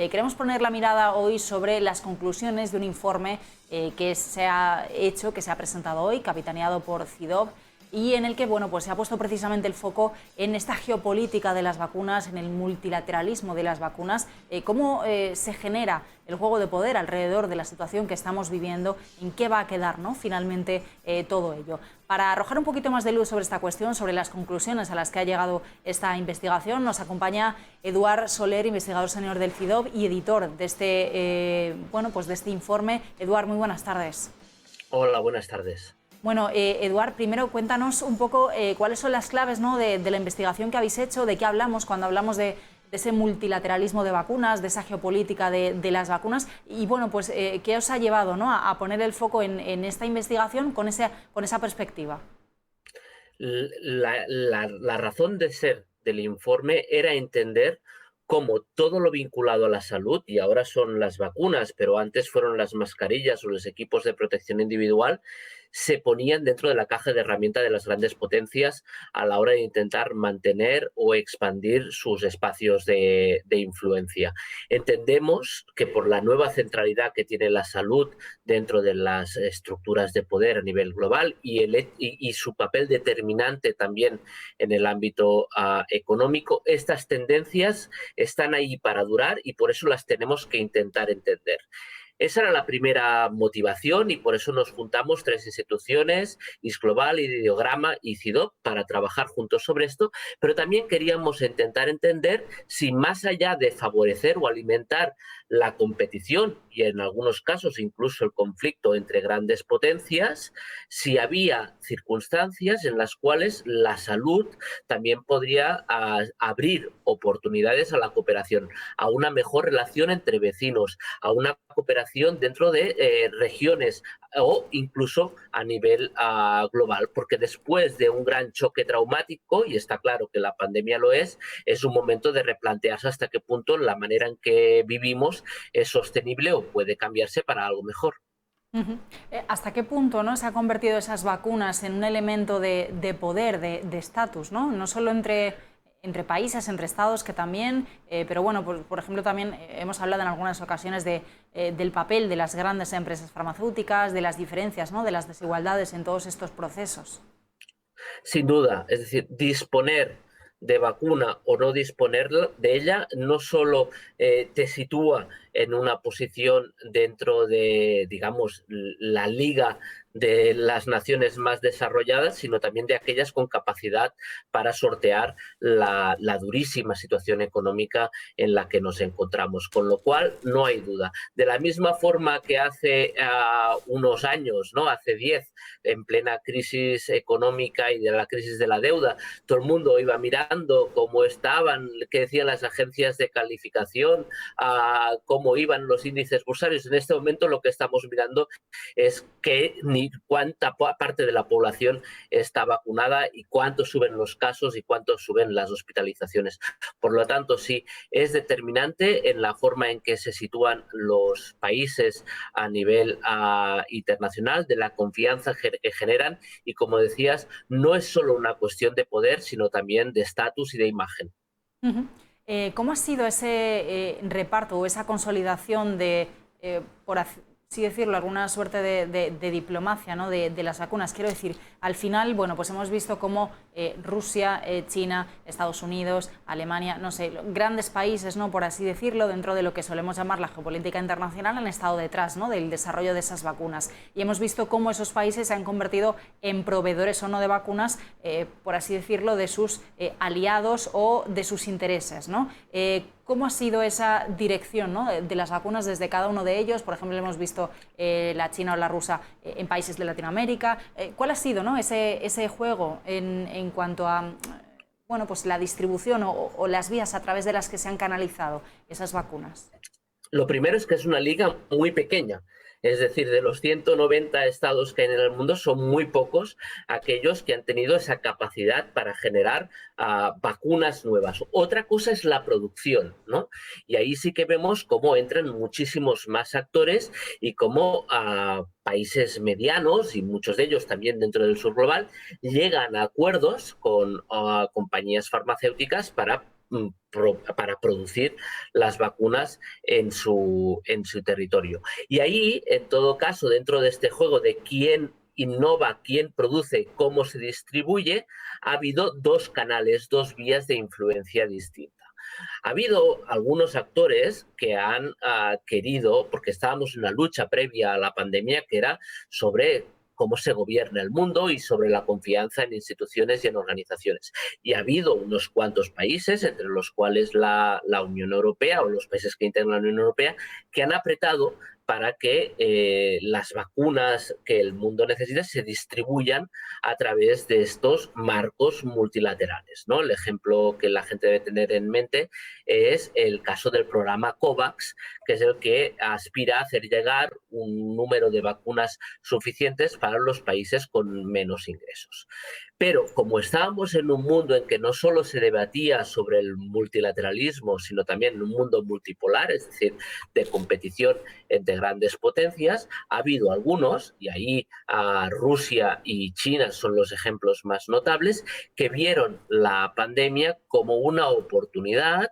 Queremos poner la mirada hoy sobre las conclusiones de un informe que se ha hecho, que se ha presentado hoy, capitaneado por CIDOB, y en el que pues se ha puesto precisamente el foco en esta geopolítica de las vacunas, en el multilateralismo de las vacunas, cómo se genera el juego de poder alrededor de la situación que estamos viviendo, en qué va a quedar, ¿no?, finalmente todo ello. Para arrojar un poquito más de luz sobre esta cuestión, sobre las conclusiones a las que ha llegado esta investigación, nos acompaña Eduard Soler, investigador senior del CIDOB y editor de este, de este informe. Eduard, muy buenas tardes. Hola, buenas tardes. Bueno, Eduard, primero cuéntanos un poco cuáles son las claves, ¿no?, de la investigación que habéis hecho, de qué hablamos cuando hablamos de ese multilateralismo de vacunas, de esa geopolítica de las vacunas, y qué os ha llevado, ¿no?, a poner el foco en esta investigación con esa perspectiva. La razón de ser del informe era entender cómo todo lo vinculado a la salud, y ahora son las vacunas, pero antes fueron las mascarillas o los equipos de protección individual, se ponían dentro de la caja de herramientas de las grandes potencias a la hora de intentar mantener o expandir sus espacios de influencia. Entendemos que por la nueva centralidad que tiene la salud dentro de las estructuras de poder a nivel global y su papel determinante también en el ámbito económico, estas tendencias están ahí para durar y por eso las tenemos que intentar entender. Esa era la primera motivación y por eso nos juntamos tres instituciones, ISGlobal, Ideograma y CIDOB, para trabajar juntos sobre esto, pero también queríamos intentar entender si más allá de favorecer o alimentar la competición y en algunos casos incluso el conflicto entre grandes potencias, si había circunstancias en las cuales la salud también podría abrir oportunidades a la cooperación, a una mejor relación entre vecinos, a una cooperación dentro de regiones o incluso a nivel global, porque después de un gran choque traumático, y está claro que la pandemia lo es un momento de replantearse hasta qué punto la manera en que vivimos es sostenible o puede cambiarse para algo mejor. ¿Hasta qué punto, ¿no?, se ha convertido esas vacunas en un elemento de poder, de estatus, ¿no?, no solo entre países, entre estados, que también, pero por ejemplo también hemos hablado en algunas ocasiones del papel de las grandes empresas farmacéuticas, de las diferencias, ¿no?, de las desigualdades en todos estos procesos? Sin duda, es decir, disponer de vacuna o no disponer de ella no solo te sitúa en una posición dentro de, digamos, la liga de las naciones más desarrolladas, sino también de aquellas con capacidad para sortear la durísima situación económica en la que nos encontramos. Con lo cual, no hay duda. De la misma forma que hace unos años, ¿no?, hace 10, en plena crisis económica y de la crisis de la deuda, todo el mundo iba mirando cómo estaban, qué decían las agencias de calificación, cómo iban los índices bursarios. En este momento lo que estamos mirando es cuánta parte de la población está vacunada y cuánto suben los casos y cuánto suben las hospitalizaciones. Por lo tanto, sí, es determinante en la forma en que se sitúan los países a nivel internacional, de la confianza que generan y, como decías, no es solo una cuestión de poder, sino también de estatus y de imagen. ¿Cómo ha sido ese reparto o esa consolidación de, por así decirlo, alguna suerte de diplomacia, ¿no?, de las vacunas? Quiero decir, al final, pues hemos visto cómo Rusia, China, Estados Unidos, Alemania, no sé, grandes países, ¿no?, por así decirlo, dentro de lo que solemos llamar la geopolítica internacional, han estado detrás, ¿no?, del desarrollo de esas vacunas. Y hemos visto cómo esos países se han convertido en proveedores o no de vacunas, por así decirlo, de sus aliados o de sus intereses, ¿no? ¿Cómo ha sido esa dirección, ¿no?, de las vacunas desde cada uno de ellos? Por ejemplo, hemos visto la china o la rusa en países de Latinoamérica. ¿Cuál ha sido, ¿no?, ese juego en cuanto a la distribución o las vías a través de las que se han canalizado esas vacunas? Lo primero es que es una liga muy pequeña. Es decir, de los 190 estados que hay en el mundo, son muy pocos aquellos que han tenido esa capacidad para generar vacunas nuevas. Otra cosa es la producción, ¿no? Y ahí sí que vemos cómo entran muchísimos más actores y cómo países medianos, y muchos de ellos también dentro del sur global, llegan a acuerdos con compañías farmacéuticas para para producir las vacunas en su territorio. Y ahí, en todo caso, dentro de este juego de quién innova, quién produce, cómo se distribuye, ha habido dos canales, dos vías de influencia distintas. Ha habido algunos actores que han querido, porque estábamos en una lucha previa a la pandemia que era sobre cómo se gobierna el mundo y sobre la confianza en instituciones y en organizaciones. Y ha habido unos cuantos países, entre los cuales la Unión Europea o los países que integran la Unión Europea, que han apretado para que las vacunas que el mundo necesita se distribuyan a través de estos marcos multilaterales, ¿no? El ejemplo que la gente debe tener en mente es el caso del programa COVAX, que es el que aspira a hacer llegar un número de vacunas suficientes para los países con menos ingresos. Pero como estábamos en un mundo en que no solo se debatía sobre el multilateralismo, sino también en un mundo multipolar, es decir, de competición entre grandes potencias, ha habido algunos, y ahí Rusia y China son los ejemplos más notables, que vieron la pandemia como una oportunidad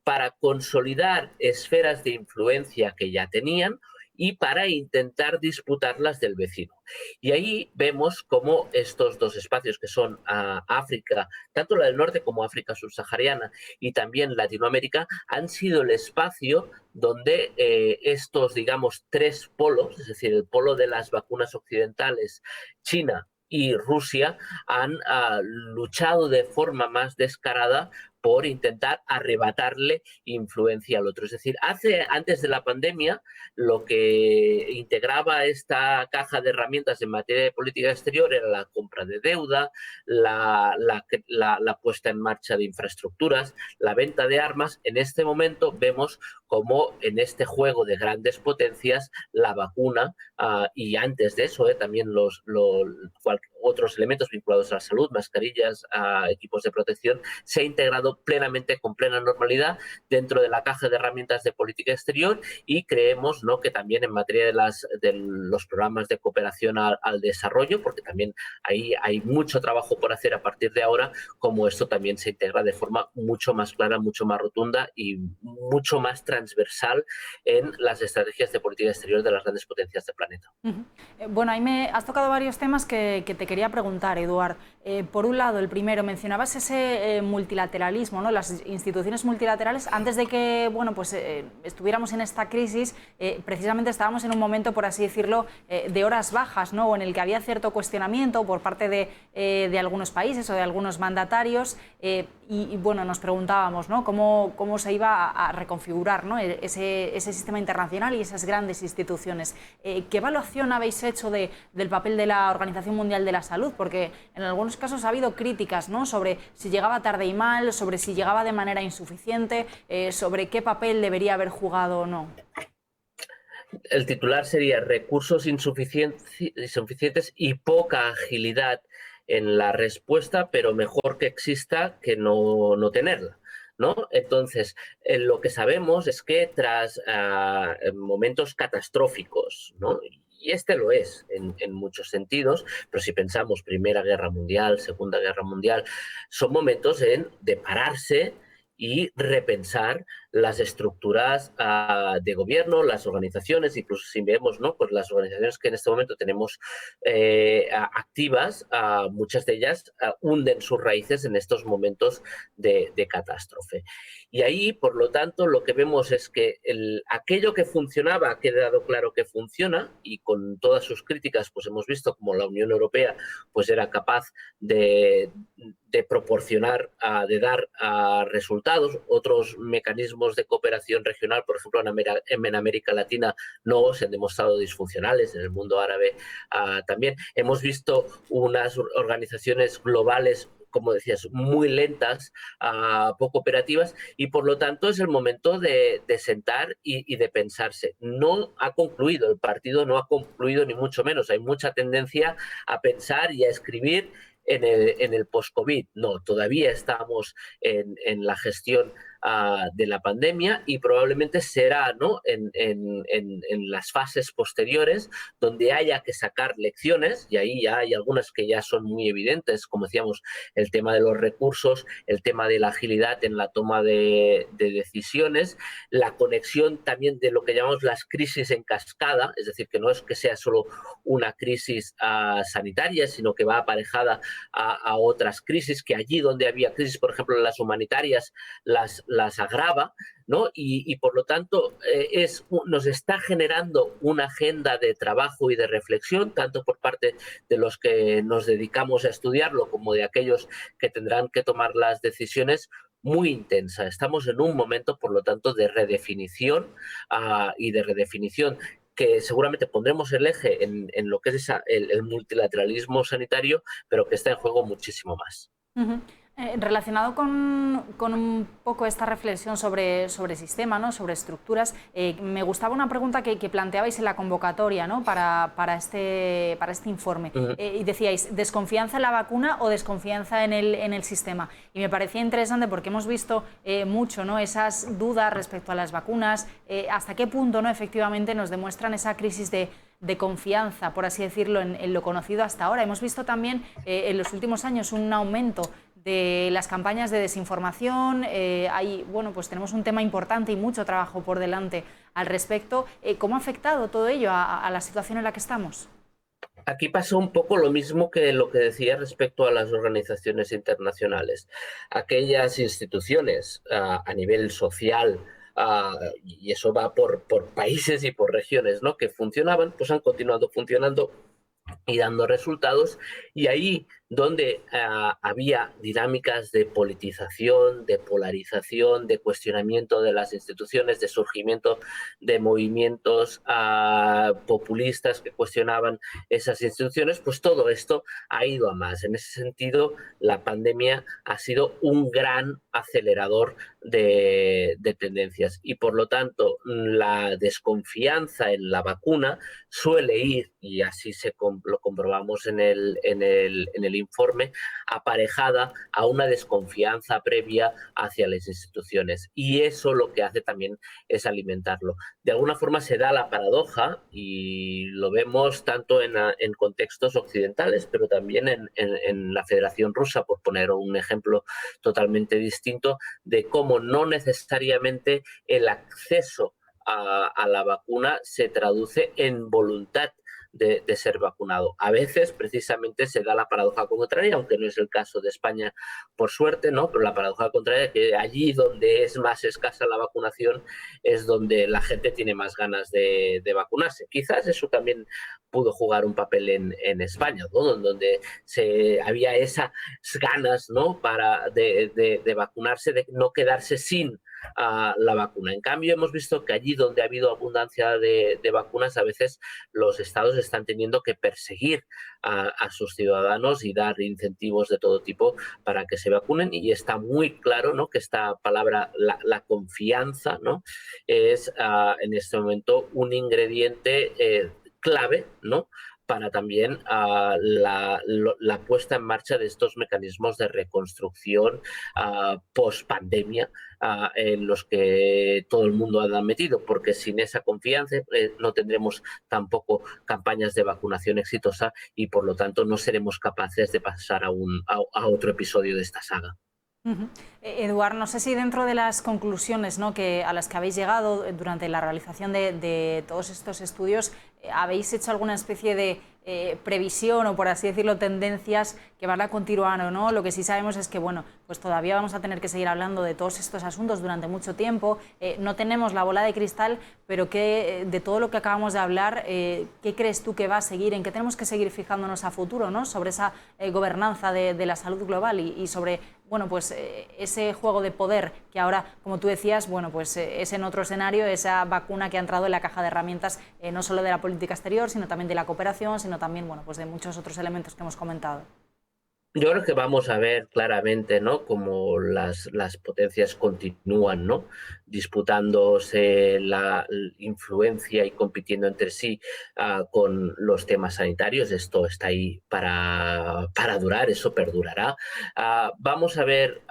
para consolidar esferas de influencia que ya tenían y para intentar disputarlas del vecino. Y ahí vemos cómo estos dos espacios, que son África, tanto la del norte como África subsahariana y también Latinoamérica, han sido el espacio donde estos, digamos, tres polos, es decir, el polo de las vacunas occidentales, China y Rusia, han luchado de forma más descarada por intentar arrebatarle influencia al otro. Es decir, antes de la pandemia, lo que integraba esta caja de herramientas en materia de política exterior era la compra de deuda, la puesta en marcha de infraestructuras, la venta de armas. En este momento vemos como en este juego de grandes potencias la vacuna y antes de eso también otros elementos vinculados a la salud, mascarillas, equipos de protección, se ha integrado plenamente, con plena normalidad, dentro de la caja de herramientas de política exterior, y creemos, ¿no?, que también en materia de los programas de cooperación al desarrollo, porque también ahí hay mucho trabajo por hacer a partir de ahora, como esto también se integra de forma mucho más clara, mucho más rotunda y mucho más transversal en las estrategias de política exterior de las grandes potencias del planeta. Bueno, ahí me has tocado varios temas que te quería preguntar, Eduard. Por un lado, el primero, mencionabas ese multilateralismo, ¿no? Las instituciones multilaterales. Antes de que, bueno, pues estuviéramos en esta crisis, precisamente estábamos en un momento, por así decirlo, de horas bajas, ¿no?, en el que había cierto cuestionamiento por parte de algunos países o de algunos mandatarios, y bueno, nos preguntábamos, ¿no?, cómo se iba a reconfigurar, ¿no?, ese sistema internacional y esas grandes instituciones. ¿Qué evaluación habéis hecho del papel de la Organización Mundial de la Salud? Porque en algunos casos ha habido críticas, ¿no?, sobre si llegaba tarde y mal, sobre si llegaba de manera insuficiente, sobre qué papel debería haber jugado o no. El titular sería recursos insuficientes y poca agilidad en la respuesta, pero mejor que exista que no tenerla, ¿no? Entonces, lo que sabemos es que tras momentos catastróficos, ¿no?, y este lo es en muchos sentidos, pero si pensamos Primera Guerra Mundial, Segunda Guerra Mundial, son momentos de pararse y repensar las estructuras de gobierno, las organizaciones, incluso si vemos, ¿no?, pues las organizaciones que en este momento tenemos activas, muchas de ellas hunden sus raíces en estos momentos de catástrofe. Y ahí, por lo tanto, lo que vemos es que aquello que funcionaba ha quedado claro que funciona, y con todas sus críticas pues hemos visto como la Unión Europea pues era capaz de proporcionar, de dar resultados. Otros mecanismos de cooperación regional, por ejemplo en América Latina, no se han demostrado disfuncionales, en el mundo árabe también. Hemos visto unas organizaciones globales, como decías, muy lentas, poco operativas, y por lo tanto es el momento de sentar y de pensarse. No ha concluido, el partido no ha concluido ni mucho menos, hay mucha tendencia a pensar y a escribir en el post-COVID. No, todavía estamos en la gestión de la pandemia, y probablemente será, ¿no?, en las fases posteriores donde haya que sacar lecciones, y ahí ya hay algunas que ya son muy evidentes, como decíamos, el tema de los recursos, el tema de la agilidad en la toma de decisiones, la conexión también de lo que llamamos las crisis en cascada, es decir, que no es que sea solo una crisis sanitaria, sino que va aparejada a otras crisis, que allí donde había crisis, por ejemplo, las humanitarias, las agrava, ¿no? Y por lo tanto nos está generando una agenda de trabajo y de reflexión, tanto por parte de los que nos dedicamos a estudiarlo como de aquellos que tendrán que tomar las decisiones, muy intensa. Estamos en un momento, por lo tanto, de redefinición y de redefinición que seguramente pondremos el eje en lo que es el multilateralismo sanitario, pero que está en juego muchísimo más. Uh-huh. Relacionado con un poco esta reflexión sobre sistema, ¿no?, sobre estructuras, me gustaba una pregunta que planteabais en la convocatoria, ¿no?, para este informe. Y decíais, ¿desconfianza en la vacuna o desconfianza en el sistema? Y me parecía interesante porque hemos visto mucho, ¿no?, esas dudas respecto a las vacunas, hasta qué punto, ¿no?, efectivamente nos demuestran esa crisis de confianza, por así decirlo, en lo conocido hasta ahora. Hemos visto también en los últimos años un aumento de las campañas de desinformación. Pues tenemos un tema importante y mucho trabajo por delante al respecto. ¿Cómo ha afectado todo ello a la situación en la que estamos? Aquí pasa un poco lo mismo que lo que decía respecto a las organizaciones internacionales. Aquellas instituciones a nivel social, y eso va por países y por regiones, ¿no?, que funcionaban, pues han continuado funcionando y dando resultados, y ahí donde había dinámicas de politización, de polarización, de cuestionamiento de las instituciones, de surgimiento de movimientos populistas que cuestionaban esas instituciones, pues todo esto ha ido a más. En ese sentido, la pandemia ha sido un gran acelerador de tendencias, y por lo tanto la desconfianza en la vacuna suele ir, y así lo comprobamos en el informe, aparejada a una desconfianza previa hacia las instituciones, y eso lo que hace también es alimentarlo. De alguna forma se da la paradoja, y lo vemos tanto en contextos occidentales, pero también en la Federación Rusa, por poner un ejemplo totalmente distinto, de cómo no necesariamente el acceso a la vacuna se traduce en voluntad de ser vacunado. A veces, precisamente, se da la paradoja contraria, aunque no es el caso de España, por suerte, ¿no? Pero la paradoja contraria es que allí donde es más escasa la vacunación es donde la gente tiene más ganas de vacunarse. Quizás eso también pudo jugar un papel en España, ¿no?, donde había esas ganas, ¿no?, de vacunarse, de no quedarse sin la vacuna. En cambio, hemos visto que allí donde ha habido abundancia de vacunas, a veces los estados están teniendo que perseguir a sus ciudadanos y dar incentivos de todo tipo para que se vacunen, y está muy claro, ¿no?, que esta palabra, la confianza, ¿no?, es en este momento un ingrediente clave, ¿no?, para también la puesta en marcha de estos mecanismos de reconstrucción post-pandemia en los que todo el mundo anda metido, porque sin esa confianza no tendremos tampoco campañas de vacunación exitosa, y por lo tanto no seremos capaces de pasar a otro episodio de esta saga. Eduard, no sé si dentro de las conclusiones, ¿no?, a las que habéis llegado durante la realización de todos estos estudios, habéis hecho alguna especie de previsión o, por así decirlo, tendencias que van a continuar o no. Lo que sí sabemos es que, bueno, pues todavía vamos a tener que seguir hablando de todos estos asuntos durante mucho tiempo. No tenemos la bola de cristal, pero de todo lo que acabamos de hablar, ¿qué crees tú que va a seguir? ¿En qué tenemos que seguir fijándonos a futuro, ¿no?, sobre esa gobernanza de la salud global y sobre, bueno, pues ese juego de poder que ahora, como tú decías, bueno, pues es en otro escenario, esa vacuna que ha entrado en la caja de herramientas, no solo de la política exterior, sino también de la cooperación, sino también, bueno, pues de muchos otros elementos que hemos comentado? Yo creo que vamos a ver claramente, ¿no?, cómo las potencias continúan, ¿no?, disputándose la influencia y compitiendo entre sí con los temas sanitarios. Esto está ahí para durar, eso perdurará. Vamos a ver,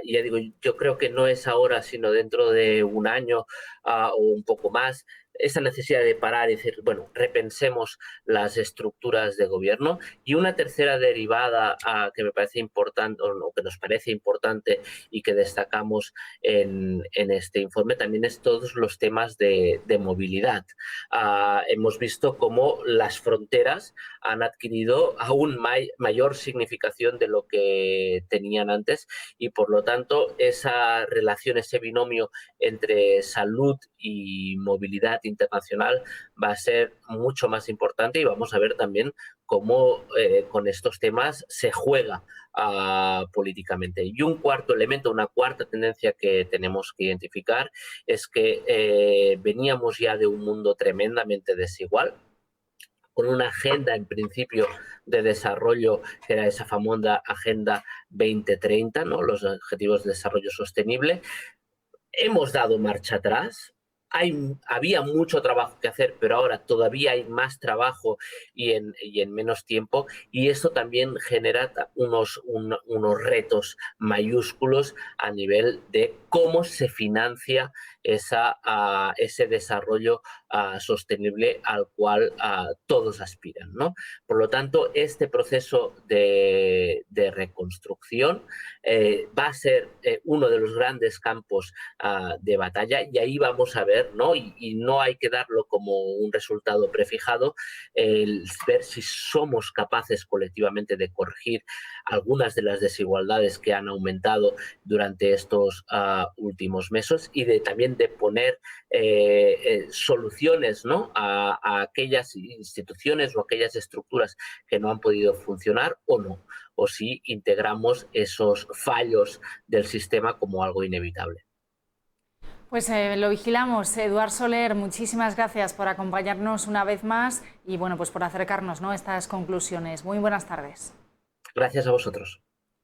ya digo, yo creo que no es ahora, sino dentro de un año o un poco más, esa necesidad de parar y decir, bueno, repensemos las estructuras de gobierno. Y una tercera derivada que me parece importante, o que nos parece importante y que destacamos en este informe, también es todos los temas de movilidad. Hemos visto cómo las fronteras han adquirido aún mayor significación de lo que tenían antes y, por lo tanto, esa relación, ese binomio entre salud y movilidad internacional va a ser mucho más importante, y vamos a ver también cómo con estos temas se juega políticamente. Y un cuarto elemento, una cuarta tendencia que tenemos que identificar es que veníamos ya de un mundo tremendamente desigual, con una agenda en principio de desarrollo que era esa famosa Agenda 2030, ¿no?, los Objetivos de Desarrollo Sostenible. Hemos dado marcha atrás. Había mucho trabajo que hacer, pero ahora todavía hay más trabajo y en menos tiempo, y esto también genera unos retos mayúsculos a nivel de cómo se financia ese desarrollo sostenible al cual todos aspiran, ¿no? Por lo tanto, este proceso de reconstrucción va a ser uno de los grandes campos de batalla, y ahí vamos a ver, ¿no? Y no hay que darlo como un resultado prefijado, el ver si somos capaces colectivamente de corregir algunas de las desigualdades que han aumentado durante estos últimos meses, y también de poner soluciones, ¿no?, a aquellas instituciones o aquellas estructuras que no han podido funcionar o no, o si integramos esos fallos del sistema como algo inevitable. Pues lo vigilamos. Eduard Soler, muchísimas gracias por acompañarnos una vez más y bueno, pues por acercarnos, ¿no?, a estas conclusiones. Muy buenas tardes. Gracias a vosotros.